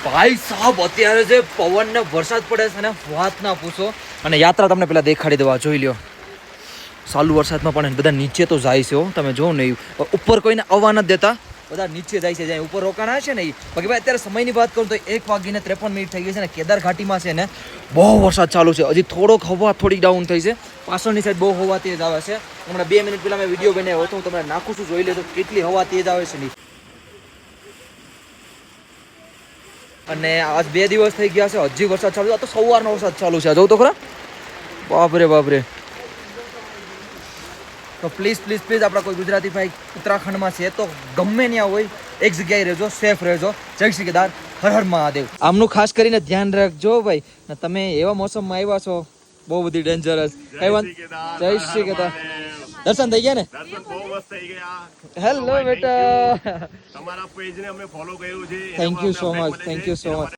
ભાઈ સાહેબ અત્યારે જે પવન ને વરસાદ પડે છે ને વાત ના પૂછો. અને યાત્રા તમને પેલા દેખાડી દેવા, જોઈ લ્યો. ચાલુ વરસાદમાં પણ બધા નીચે તો જાય છે હો, તમે જો ને ઉપર કોઈને આવવા નથી દેતા, બધા નીચે જાય છે. જ્યાં ઉપર રોકાણા છે ને એ બાકી ભાઈ અત્યારે સમયની વાત કરું તો 1:53 થઈ ગઈ છે ને કેદાર ઘાટીમાં છે ને બહુ વરસાદ ચાલુ છે. હજી થોડોક હવા થોડી ડાઉન થઈ છે, પાછળની સાઈડ બહુ હવા તેજ આવે છે. હમણાં 2 મિનિટ પહેલા મેં વિડીયો બનાવ્યો હતો, હું તમને નાખું છું, જોઈ લેજો કેટલી હવા તેજ આવે છે. અને આજ 2 દિવસ થઈ ગયા છે, હજી વરસાદ ચાલુ છે. આ તો સવારનો વરસાદ ચાલુ છે, જોઉં તો ખરા. બાપરે બાપરે. તો પ્લીઝ પ્લીઝ પ્લીઝ આપણા કોઈ ગુજરાતી ભાઈ ઉત્તરાખંડમાં છે તો ગમે ત્યાં હોય એક જગ્યાએ રહેજો, સેફ રહેજો. જય શ્રી કેદાર, હર હર મહાદેવ. આમનું ખાસ કરીને ધ્યાન રાખજો ભાઈ. તમે એવા મોસમમાં આવ્યા છો, બહુ બધી ડેન્જરસ. જય શ્રી કેદાર. દર્શન થઈ ગયા ને? દર્શન બહુ મસ્ત થઈ ગયા. હેલો બેટા, તમારા પેજ ને અમે ફોલો કર્યું છે. Thank you so much, thank you so much.